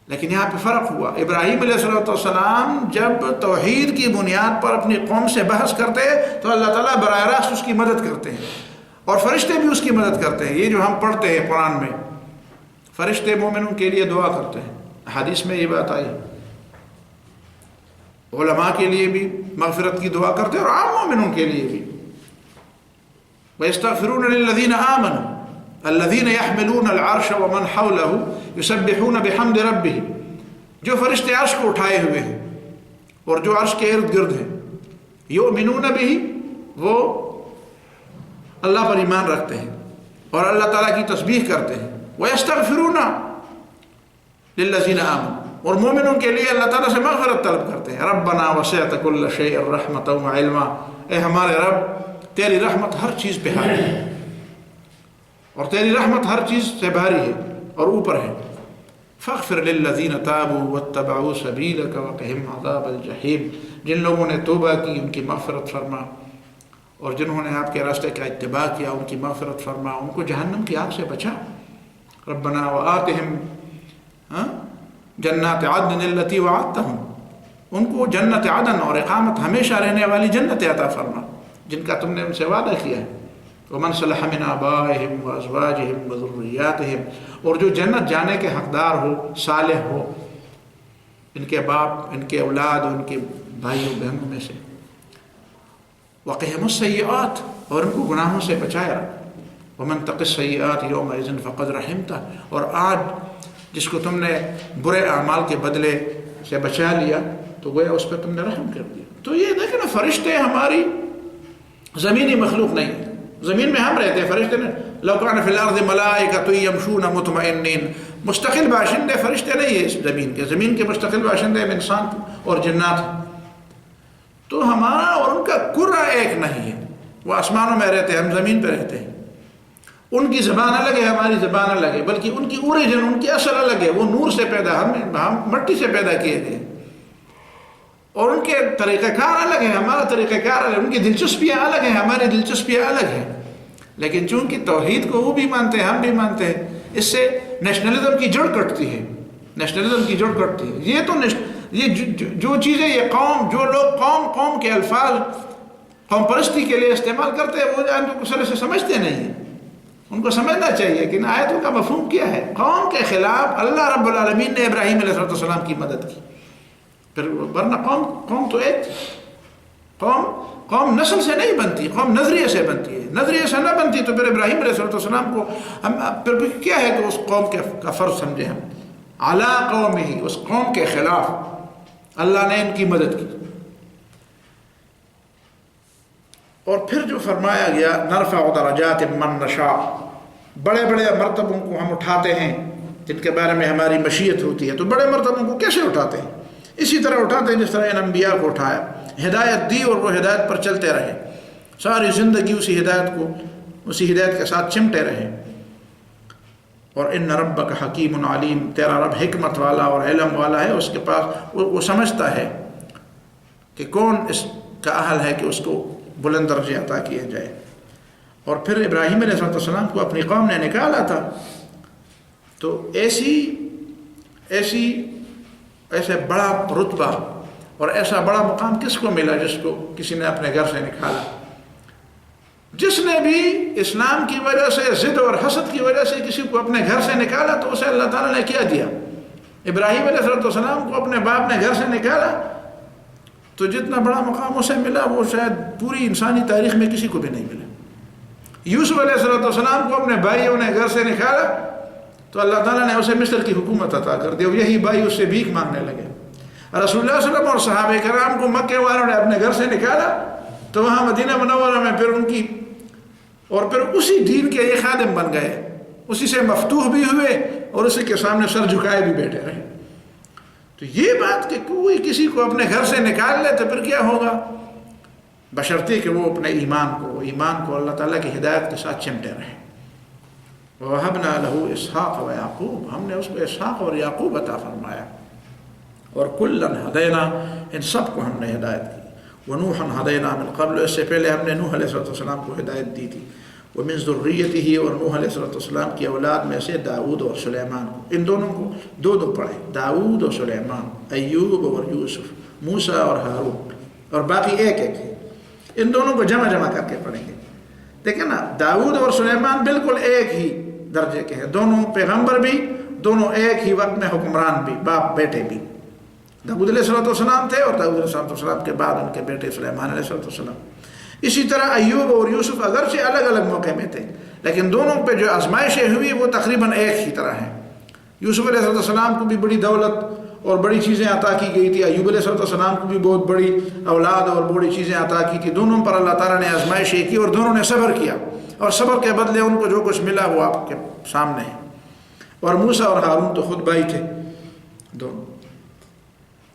لیکن یہاں پہ فرق ہوا. ابراہیم علیہ السلام جب توحید کی بنیاد پر اپنی قوم سے بحث کرتے تو اللہ تعالیٰ براہ راست اس کی مدد کرتے ہیں، اور فرشتے بھی اس کی مدد کرتے ہیں. یہ جو ہم پڑھتے ہیں قرآن میں، فرشتے مومنوں کے لیے دعا کرتے ہیں، حدیث میں یہ بات آئی. علماء کے لیے بھی مغفرت کی دعا کرتے ہیں اور عام مومنوں کے لیے بھی. وَيَسْتَغْفِرُونَ لِلَّذِينَ آمَنُوا الَّذِينَ يَحْمِلُونَ الْعَرْشَ وَمَنْ حَوْلَهُ يُسَبِّحُونَ بِحَمْدِ رَبِّهِمْ. جو فرشتے عرش کو اٹھائے ہوئے ہیں اور جو عرش کے ارد گرد ہیں، یؤمنون بِهِ، وہ اللہ پر ایمان رکھتے ہیں اور اللہ تعالیٰ کی تسبیح کرتے ہیں. وَيَسْتَغْفِرُونَ لِلَّذِينَ آمَنُوا، اور مومنوں کے لیے اللہ تعالیٰ سے مغفرت طلب کرتے ہیں. ربنا وسعت كل شيء رحمۃ وعلما. اے ہمارے رب، تیری رحمت ہر چیز پہ حاوی ہے، اور تیری رحمت ہر چیز سے بھاری ہے اور اوپر ہے. فاغفر للذین تابوا واتبعوا سبیلک وقہم عذاب الجحیم. جن لوگوں نے توبہ کی ان کی مغفرت فرما، اور جنہوں نے آپ کے راستے کا اتباع کیا ان کی مغفرت فرما، ان کو جہنم کی آگ سے بچا. ربنا وآتہم جنات عدن التي وعدتهم. ان کو جنت عدن اور اقامت ہمیشہ رہنے والی جنت عطا فرما جن کا تم نے ان سے وعدہ کیا ہے. ومن صلح من آبائهم وازواجهم وذرياتهم. اور جو جنت جانے کے حقدار ہو، صالح ہو، ان کے باپ، ان کے اولاد، ان کے بھائیوں بہنوں میں سے. وقهم السیئات. اور ان کو گناہوں سے بچایا رکھ. ومن تق السیئات یومئذ فقد رحمتہ. اور آج جس کو تم نے برے اعمال کے بدلے سے بچا لیا تو گویا اس پہ تم نے رحم کر دیا. تو یہ دیکھیں نا، فرشتے ہماری زمینی مخلوق نہیں ہے، زمین میں ہم رہتے ہیں، فرشتے نے لو کان فی الارض ملائکۃ یمشون مطمئنین. مستقل باشندے فرشتے نہیں ہیں اس زمین کے، زمین کے مستقل باشندے ہم انسان اور جنات ہیں. تو ہمارا اور ان کا کرہ ایک نہیں ہے. وہ آسمانوں میں رہتے ہیں، ہم زمین پہ رہتے ہیں. ان کی زبان الگ ہے، ہماری زبان الگ ہے، بلکہ ان کی اوریجن، ان کی اصل الگ ہے. وہ نور سے پیدا، ہم مٹی سے پیدا کیے گئے، اور ان کے طریقہ کار الگ ہے، ہمارا طریقہ کار الگ ہے. ان کی دلچسپیاں الگ ہیں، ہماری دلچسپیاں الگ ہیں. لیکن چونکہ توحید کو وہ بھی مانتے ہیں، ہم بھی مانتے ہیں، اس سے نیشنلزم کی جڑ کٹتی ہے. نیشنلزم کی جڑ کٹتی ہے. یہ تو یہ جو چیزیں یہ قوم، جو لوگ قوم کے الفاظ قوم پرستی کے لیے استعمال کرتے ہیں، وہ دوسرے سے سمجھتے نہیں ہیں. ان کو سمجھنا چاہیے کہ ان آیتوں کا مفہوم کیا ہے. قوم کے خلاف اللہ رب العالمین نے ابراہیم علیہ السلام کی مدد کی. پھر ورنہ قوم تو ایک تھی. قوم نسل سے نہیں بنتی، قوم نظریے سے بنتی ہے. نظریے سے نہ بنتی تو پھر ابراہیم علیہ السلام کو ہم پھر کیا ہے کہ اس قوم کا فرض سمجھے ہم. علی قومہ، اس قوم کے خلاف اللہ نے ان کی مدد کی. اور پھر جو فرمایا گیا نرفع درجات من نشاء، بڑے بڑے مرتبوں کو ہم اٹھاتے ہیں جن کے بارے میں ہماری مشیت ہوتی ہے. تو بڑے مرتبوں کو کیسے اٹھاتے ہیں؟ اسی طرح اٹھاتے ہیں جس طرح ان انبیاء کو اٹھایا، ہدایت دی اور وہ ہدایت پر چلتے رہے، ساری زندگی اسی ہدایت کے ساتھ چمٹے رہے. اور ان ربک حکیم علیم، تیرا رب حکمت والا اور علم والا ہے. اس کے پاس وہ سمجھتا ہے کہ کون اس کا اہل ہے کہ اس کو بلند درجے عطا کیا جائے. اور پھر ابراہیم علیہ السلام کو اپنی قوم نے نکالا تھا، تو ایسے بڑا رتبہ اور ایسا بڑا مقام کس کو ملا جس کو کسی نے اپنے گھر سے نکالا؟ جس نے بھی اسلام کی وجہ سے ضد اور حسد کی وجہ سے کسی کو اپنے گھر سے نکالا تو اسے اللہ تعالیٰ نے کیا دیا؟ ابراہیم علیہ السلام کو اپنے باپ نے گھر سے نکالا تو جتنا بڑا مقام اسے ملا وہ شاید پوری انسانی تاریخ میں کسی کو بھی نہیں ملا۔ یوسف علیہ السلام کو اپنے بھائیوں نے گھر سے نکالا تو اللہ تعالیٰ نے اسے مصر کی حکومت عطا کر دی اور یہی بھائی اس سے بھیک مانگنے لگے۔ رسول اللہ صلی اللہ علیہ وسلم اور صحابہ کرام کو مکے والوں نے اپنے گھر سے نکالا تو وہاں مدینہ منورہ میں پھر ان کی اور پھر اسی دین کے یہ خادم بن گئے، اسی سے مفتوح بھی ہوئے اور اسی کے سامنے سر جھکائے بھی بیٹھے رہے۔ تو یہ بات کہ کوئی کسی کو اپنے گھر سے نکال لے تو پھر کیا ہوگا؟ بشرطے کہ وہ اپنے ایمان کو اللہ تعالیٰ کی ہدایت کے ساتھ چمٹے رہے۔ وَوَهَبْنَا لَهُ إِسْحَاقَ وَيَعْقُوبَ، ہم نے اس کو اسحاق اور یعقوب عطا فرمایا۔ اور كُلًّا هَدَيْنَا، ان سب کو ہم نے ہدایت کی۔ وَنُوحًا هَدَيْنَا مِن قَبْلُ، اس سے پہلے ہم نے نوح علیہ السلام کو ہدایت دی تھی۔ وَمِن ذُرِّيَّتِهِ، اور نوح علیہ السلام کی اولاد میں سے داؤد اور سلیمان کو، ان دونوں کو دو پڑھے، داؤد اور سلیمان، ایوب اور یوسف، موسیٰ اور ہارون، اور باقی ایک ہے، ان دونوں کو جمع کر کے پڑھیں گے۔ دیکھیں نا، داؤد اور سلیمان بالکل ایک ہی درجے کے ہیں، دونوں پیغمبر بھی، دونوں ایک ہی وقت میں حکمران بھی، باپ بیٹے بھی۔ داؤد علیہ السلام تھے اور داؤد علیہ السلام کے بعد ان کے بیٹے سلیمان علیہ السلام۔ اسی طرح ایوب اور یوسف اگرچہ الگ الگ موقع میں تھے لیکن دونوں پہ جو آزمائشیں ہوئی وہ تقریباً ایک ہی طرح ہیں۔ یوسف علیہ السلام کو بھی بڑی دولت اور بڑی چیزیں عطا کی گئی تھی، ایوب علیہ السلام کو بھی بہت بڑی اولاد اور بڑی چیزیں عطا کی تھی۔ دونوں پر اللہ تعالیٰ نے آزمائشیں کی اور دونوں نے صبر کیا اور صبر کے بدلے ان کو جو کچھ ملا وہ آپ کے سامنے ہے۔ اور موسیٰ اور ہارون تو خود بھائی تھے دونوں۔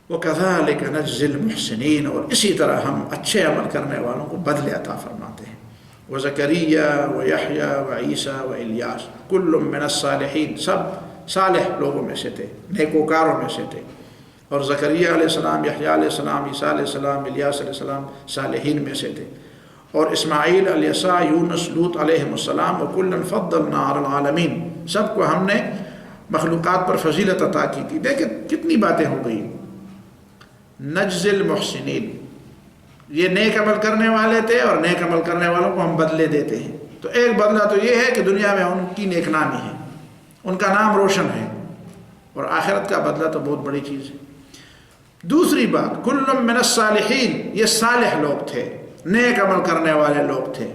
وَكَذَلِكَ نَجْزِي الْمُحْسِنِينَ، اور اسی طرح ہم اچھے عمل کرنے والوں کو بدلے عطا فرماتے ہیں۔ وَزَكَرِيَّا وَيَحْيَا وَعِيسَىٰ وَإِلْيَاسَ كُلٌّ مِّنَ الصَّالِحِينَ، سب صالح لوگوں میں سے تھے، نیکوکاروں میں سے تھے۔ اور زکریا علیہ السلام، یحییٰ علیہ السلام، عیسیٰ علیہ السلام، الیاس علیہ السلام صالحین میں سے تھے۔ اور اسماعیل، الیسع، یونس، لوط علیہ السلام، وَكُلًّا فَضَّلْنَا عَلَى الْعَالَمِينَ، سب کو ہم نے مخلوقات پر فضیلت عطا کی تھی۔ دیکھیں کتنی باتیں ہو گئی۔ نجزی المحسنین، یہ نیک عمل کرنے والے تھے اور نیک عمل کرنے والوں کو ہم بدلے دیتے ہیں۔ تو ایک بدلہ تو یہ ہے کہ دنیا میں ان کی نیک نامی ہے، ان کا نام روشن ہے، اور آخرت کا بدلہ تو بہت بڑی چیز ہے۔ دوسری بات، کل من الصالحین، یہ صالح لوگ تھے، نیک عمل کرنے والے لوگ تھے،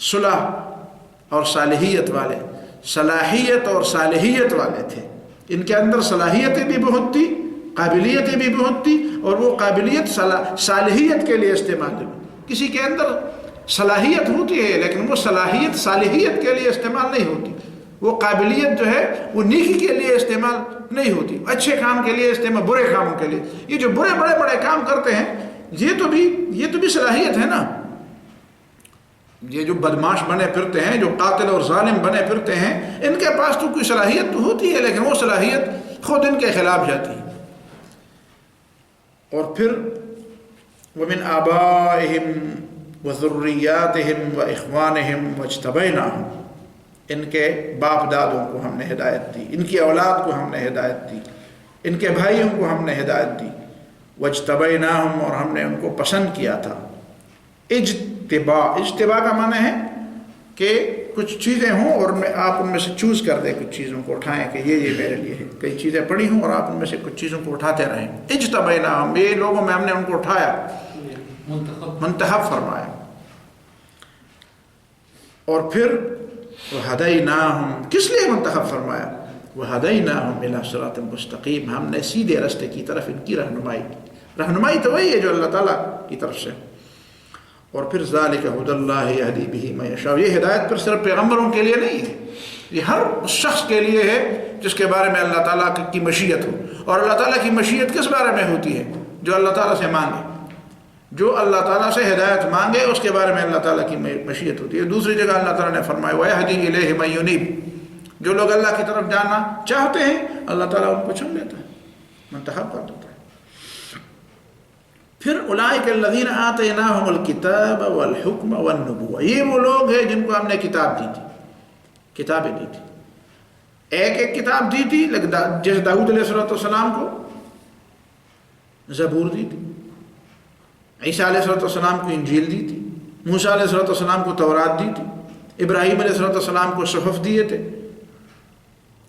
صلح اور صالحیت والے، صلاحیت اور صالحیت والے تھے۔ ان کے اندر صلاحیتیں بھی بہت تھی، قابلیتیں بھی بہت تھی، اور وہ قابلیت صالحیت کے لیے استعمال ہوئی۔ کسی کے اندر صلاحیت ہوتی ہے لیکن وہ صلاحیت صالحیت کے لیے استعمال نہیں ہوتی، وہ قابلیت جو ہے وہ نیکی کے لیے استعمال نہیں ہوتی، اچھے کام کے لیے استعمال، برے کاموں کے لیے۔ یہ جو بڑے کام کرتے ہیں یہ تو بھی صلاحیت ہے نا۔ یہ جو بدماش بنے پھرتے ہیں، جو قاتل اور ظالم بنے پھرتے ہیں، ان کے پاس تو کوئی صلاحیت تو ہوتی ہے لیکن وہ صلاحیت خود ان کے خلاف جاتی ہے۔ اور پھر وَمِنْ آبَائِهِمْ وَذُرِّيَّاتِهِمْ وَإِخْوَانِهِمْ وَاجْتَبَيْنَاهُمْ، ان کے باپ دادوں کو ہم نے ہدایت دی، ان کی اولاد کو ہم نے ہدایت دی، ان کے بھائیوں کو ہم نے ہدایت دی۔ وَاجْتَبَيْنَاهُمْ، اور ہم نے ان کو پسند کیا تھا۔ اجتباء کا معنی ہے کہ کچھ چیزیں ہوں اور آپ ان میں سے چوز کر دیں، کچھ چیزوں کو اٹھائیں کہ یہ میرے لیے ہے۔ کئی چیزیں پڑی ہوں اور آپ ان میں سے کچھ چیزوں کو اٹھاتے رہیں۔ اجتبیناہم، یہ لوگوں میں ہم نے ان کو اٹھایا، منتخب فرمایا۔ اور پھر وہدیناہم، کس لیے منتخب فرمایا؟ وہدیناہم الی صراط مستقیم، ہم نے سیدھے راستے کی طرف ان کی رہنمائی کی۔ رہنمائی تو وہی ہے جو اللہ تعالیٰ کی طرف سے۔ اور پھر ذالک ھدی اللہ یہدی بہ من یشاء، یہ ہدایت پر صرف پیغمبروں کے لیے نہیں ہے، یہ ہر اس شخص کے لیے ہے جس کے بارے میں اللہ تعالیٰ کی مشیت ہو۔ اور اللہ تعالیٰ کی مشیت کس بارے میں ہوتی ہے؟ جو اللہ تعالیٰ سے مانگے، جو اللہ تعالیٰ سے ہدایت مانگے اس کے بارے میں اللہ تعالیٰ کی مشیت ہوتی ہے۔ دوسری جگہ اللہ تعالیٰ نے فرمایا وَیہدی الیہ من ینیب، جو لوگ اللہ کی طرف جانا چاہتے ہیں اللہ تعالیٰ ان کو چن لیتا ہے، منتخب کر دیتا ہے۔ پھر اولئک الذین آتیناہم الکتاب والحکم والنبوۃ، یہ وہ لوگ ہیں جن کو ہم نے کتاب دی تھی، کتابیں دی تھی۔ ایک کتاب دی تھی، جیسے داؤد علیہ السلام کو زبور دی تھی، عیسیٰ علیہ السلام کو انجیل دی تھی، موسیٰ علیہ السلام کو تورات دی تھی، ابراہیم علیہ السلام کو صحف دیے تھے،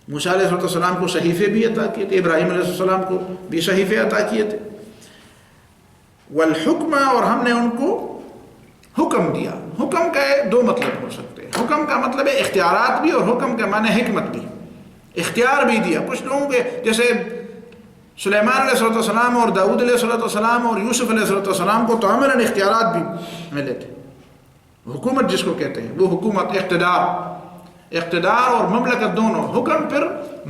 موسیٰ علیہ السلام کو صحیفے بھی عطا کیے تھے، ابراہیم علیہ السلام کو بھی صحیفے عطا کیے تھے۔ والحکمہ، اور ہم نے ان کو حکم دیا۔ حکم کا دو مطلب ہو سکتے ہیں، حکم کا مطلب ہے اختیارات بھی، اور حکم کا معنی حکمت بھی، اختیار بھی دیا۔ کچھ لوگوں کے جیسے سلیمان علیہ السلام اور داؤد علیہ السلام اور یوسف علیہ السلام کو تو عملاً اختیارات بھی ملے تھے۔ حکومت جس کو کہتے ہیں وہ حکومت، اقتدار اور مملکت دونوں۔ حکم پھر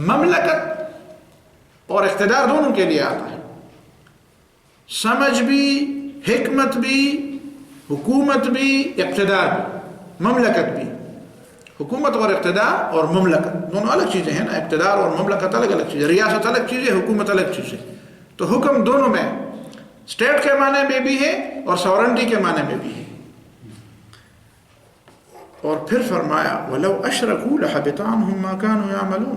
مملکت اور اقتدار دونوں کے لیے آتا ہے، سمجھ بھی، حکمت بھی، حکومت بھی، اقتدار بھی، مملکت بھی۔ حکومت اور اقتدار اور مملکت دونوں الگ چیزیں ہیں نا، اقتدار اور مملکت الگ الگ چیزیں، ریاست الگ چیز ہے، حکومت الگ چیز ہے۔ تو حکم دونوں میں، اسٹیٹ کے معنی میں بھی ہے اور سورنٹی کے معنی میں بھی ہے۔ اور پھر فرمایا وَلَوْ أَشْرَكُوا لَحَبِطَ عَنْهُمْ مَا كَانُوا يَعْمَلُونَ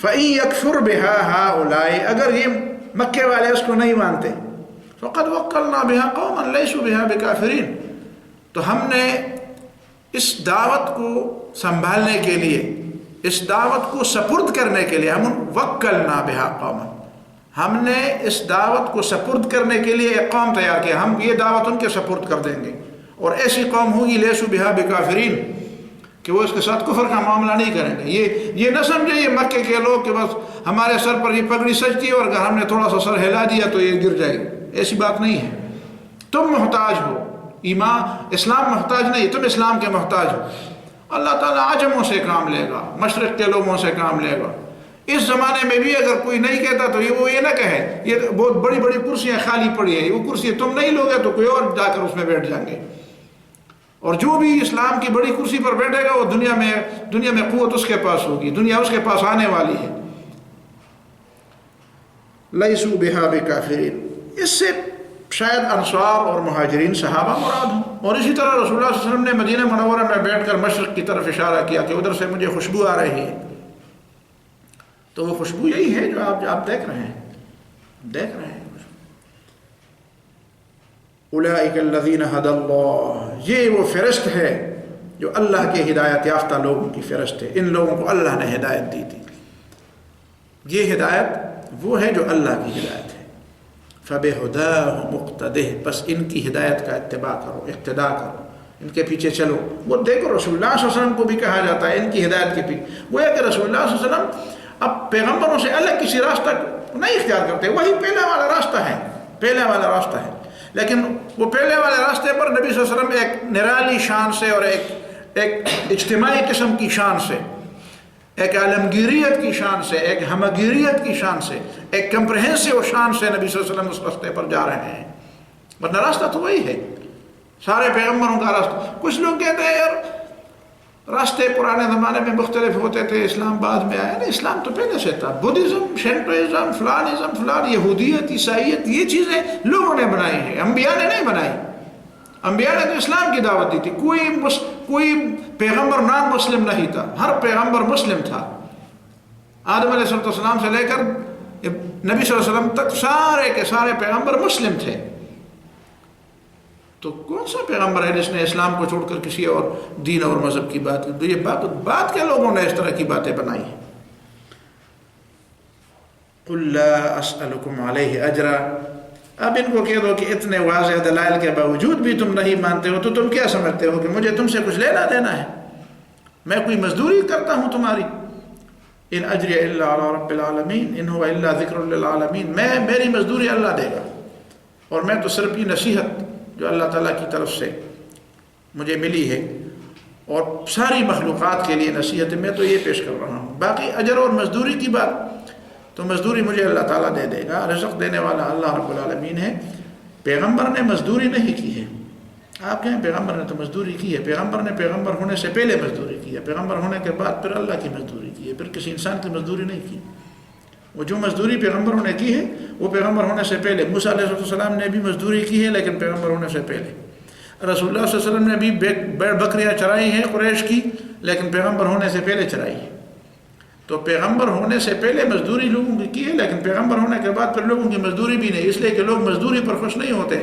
فَإِن يَكْفُرْ بِهَا هَؤُلَاءِ، اگر یہ مکے والے اس کو نہیں مانتے، فَقَدْ وَكَّلْنَا بِهَا قَوْمًا لَيْسُوا بِهَا بِكَافِرِينَ، تو ہم نے اس دعوت کو سنبھالنے کے لیے، اس دعوت کو سپرد کرنے کے لیے، ہم وَكَّلْنَا بِهَا قَوْمًا، ہم نے اس دعوت کو سپرد کرنے کے لیے ایک قوم تیار کیا، ہم یہ دعوت ان کے سپرد کر دیں گے، اور ایسی قوم ہوگی لیسو بہا بکافرین، کہ وہ اس کے ساتھ کفر کا معاملہ نہیں کریں گے۔ یہ نہ سمجھے یہ مکے کے لوگ کہ بس ہمارے سر پر یہ پگڑی سجتی ہے اور اگر ہم نے تھوڑا سا سر ہلا دیا تو یہ گر جائے گی، ایسی بات نہیں ہے۔ تم محتاج ہو، ایمان اسلام محتاج نہیں، تم اسلام کے محتاج ہو۔ اللہ تعالیٰ عجموں سے کام لے گا، مشرق کے لوگوں سے کام لے گا۔ اس زمانے میں بھی اگر کوئی نہیں کہتا تو وہ یہ نہ کہے یہ بہت بڑی بڑی کرسیاں خالی پڑی ہیں، وہ کرسی تم نہیں لوگے تو کوئی اور جا کر اس میں بیٹھ جائیں گے، اور جو بھی اسلام کی بڑی کرسی پر بیٹھے گا وہ دنیا میں قوت اس کے پاس ہوگی، دنیا اس کے پاس آنے والی ہے۔ لیسو بہا بکافرین، اس سے شاید انصار اور مہاجرین صحابہ مراد ہوں۔ اور اسی طرح رسول اللہ صلی اللہ علیہ وسلم نے مدینہ منورہ میں بیٹھ کر مشرق کی طرف اشارہ کیا کہ ادھر سے مجھے خوشبو آ رہی ہے، تو وہ خوشبو یہی ہے جو آپ دیکھ رہے ہیں۔ اولئک الذین ھدی اللہ، یہ وہ فہرست ہے جو اللہ کے ہدایت یافتہ لوگوں کی فہرست ہے، ان لوگوں کو اللہ نے ہدایت دی تھی۔ یہ ہدایت وہ ہے جو اللہ کی ہدایت ہے۔ فَبِهُدَاهُ مُقْتَدِهْ، بس ان کی ہدایت کا اتباع کرو، اقتداء کرو، ان کے پیچھے چلو۔ وہ دیکھو رسول اللہ صلی اللہ علیہ وسلم کو بھی کہا جاتا ہے ان کی ہدایت کے پیچھے، وہ ہے کہ رسول اللہ صلی اللہ علیہ وسلم اب پیغمبروں سے الگ کسی راستہ نہیں اختیار کرتے، وہی پہلا والا راستہ ہے، لیکن وہ پہلے والے راستے پر نبی صلی اللہ علیہ وسلم ایک نرالی شان سے اور ایک اجتماعی قسم کی شان سے، ایک عالمگیریت کی شان سے، ایک ہمگیریت کی شان سے، ایک کمپریہنسو شان سے نبی صلی اللہ علیہ وسلم اس راستے پر جا رہے ہیں، ورنہ راستہ تو وہی ہے، سارے پیغمبروں کا راستہ۔ کچھ لوگ کہتے ہیں یار راستے پرانے زمانے میں مختلف ہوتے تھے، اسلام بعد میں آیا۔ نہیں، اسلام تو پہلے سے تھا۔ بدھزم، شینٹوازم، فلان یہودیت، عیسائیت، یہ چیزیں لوگوں نے بنائی ہیں، انبیاء نے نہیں بنائی۔ انبیاء نے تو اسلام کی دعوت دی تھی، کوئی پیغمبر نان مسلم نہیں تھا، ہر پیغمبر مسلم تھا۔ آدم علیہ السلام سے لے کر نبی صلی اللہ علیہ وسلم تک سارے کے سارے پیغمبر مسلم تھے۔ تو کون سا پیغمبر ہے جس نے اسلام کو چھوڑ کر کسی اور دین اور مذہب کی بات کی؟ تو یہ بات کے لوگوں نے اس طرح کی باتیں بنائی ہیں۔ قُلْ لَا أَسْأَلُكُمْ عَلَيْهِ أَجْرًا، اب ان کو کہہ دو کہ اتنے واضح دلائل کے باوجود بھی تم نہیں مانتے ہو، تو تم کیا سمجھتے ہو کہ مجھے تم سے کچھ لینا دینا ہے؟ میں کوئی مزدوری کرتا ہوں تمہاری؟ ان اجری الا علی رب العالمین ان هو الا ذکر للعالمین، میری مزدوری اللہ دے گا، اور میں تو صرف یہ نصیحت جو اللہ تعالیٰ کی طرف سے مجھے ملی ہے اور ساری مخلوقات کے لیے نصیحت میں تو یہ پیش کر رہا ہوں۔ باقی اجر اور مزدوری کی بات تو مزدوری مجھے اللہ تعالیٰ دے دے گا، رزق دینے والا اللہ رب العالمین ہے۔ پیغمبر نے مزدوری نہیں کی ہے، آپ کہیں پیغمبر نے تو مزدوری کی ہے، پیغمبر نے پیغمبر ہونے سے پہلے مزدوری کی ہے، پیغمبر ہونے کے بعد پھر اللہ کی مزدوری کی ہے، پھر کسی انسان کی مزدوری نہیں کی۔ وہ جو مزدوری پیغمبروں نے کی ہے وہ پیغمبر ہونے سے پہلے، موسیٰ علیہ السلام نے بھی مزدوری کی ہے لیکن پیغمبر ہونے سے پہلے، رسول اللہ صلی اللہ علیہ وسلم نے بھی بیڑ بکریاں چرائی ہیں قریش کی لیکن پیغمبر ہونے سے پہلے چرائی ہے۔ تو پیغمبر ہونے سے پہلے مزدوری لوگوں کی ہے لیکن پیغمبر ہونے کے بعد پھر لوگوں کی مزدوری بھی نہیں، اس لیے کہ لوگ مزدوری پر خوش نہیں ہوتے،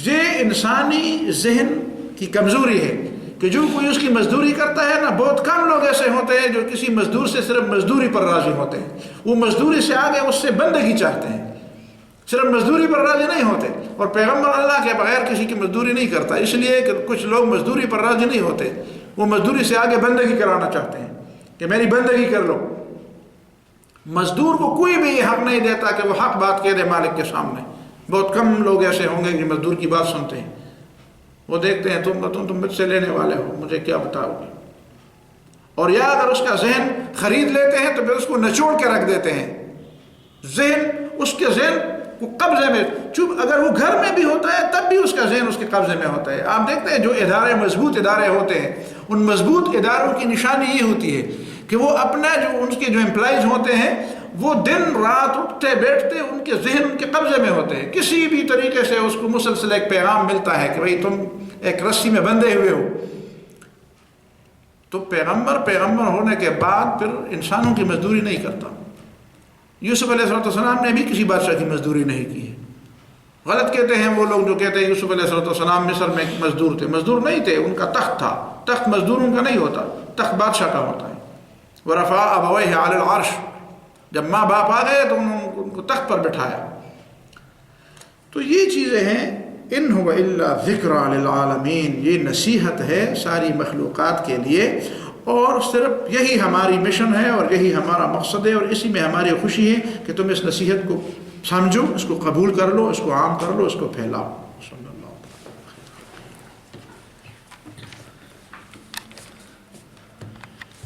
یہ انسانی ذہن کی کمزوری ہے کہ جو کوئی اس کی مزدوری کرتا ہے نا، بہت کم لوگ ایسے ہوتے ہیں جو کسی مزدور سے صرف مزدوری پر راضی ہوتے ہیں. وہ مزدوری سے آگے اس سے بندگی چاہتے ہیں، صرف مزدوری پر راضی نہیں ہوتے. اور پیغمبر اللہ کے بغیر کسی کی مزدوری نہیں کرتا، اس لیے کہ کچھ لوگ مزدوری پر راضی نہیں ہوتے، وہ مزدوری سے آگے بندگی کرانا چاہتے ہیں کہ میری بندگی کر لو. مزدور کو کوئی بھی یہ حق نہیں دیتا کہ وہ حق بات کہہ دے مالک کے سامنے. بہت کم لوگ ایسے ہوں گے کہ مزدور کی بات سنتے ہیں. وہ دیکھتے ہیں تم مجھ سے لینے والے ہو، مجھے کیا بتاؤ گے. اور یا اگر اس کا ذہن خرید لیتے ہیں تو پھر اس کو نچوڑ کے رکھ دیتے ہیں. اس کے ذہن کو قبضے میں، چونکہ اگر وہ گھر میں بھی ہوتا ہے تب بھی اس کا ذہن اس کے قبضے میں ہوتا ہے. آپ دیکھتے ہیں جو ادارے مضبوط ادارے ہوتے ہیں، ان مضبوط اداروں کی نشانی یہ ہوتی ہے کہ وہ اپنا ان کے جو امپلائیز ہوتے ہیں وہ دن رات اٹھتے بیٹھتے ان کے ذہن ان کے قبضے میں ہوتے ہیں. کسی بھی طریقے سے اس کو مسلسل ایک پیغام ملتا ہے کہ بھئی تم ایک رسی میں بندھے ہوئے ہو. تو پیغمبر ہونے کے بعد پھر انسانوں کی مزدوری نہیں کرتا. یوسف علیہ السلام نے بھی کسی بادشاہ کی مزدوری نہیں کی ہے. غلط کہتے ہیں وہ لوگ جو کہتے ہیں یوسف علیہ السلام مصر میں مزدور تھے. مزدور نہیں تھے، ان کا تخت تھا. تخت مزدوروں کا نہیں ہوتا، تخت بادشاہ کا ہوتا ہے. وَرَفَعَ أَبَوَيْهِ عَلَى الْعَرْشِ، جب ماں باپ آ گئے تو انہوں نے ان کو تخت پر بٹھایا. تو یہ چیزیں ہیں. إِنْ هُوَ إِلَّا ذِكْرَى لِلْعَالَمِينَ، یہ نصیحت ہے ساری مخلوقات کے لیے، اور صرف یہی ہماری مشن ہے اور یہی ہمارا مقصد ہے، اور اسی میں ہماری خوشی ہے کہ تم اس نصیحت کو سمجھو، اس کو قبول کر لو، اس کو عام کر لو، اس کو پھیلاؤ.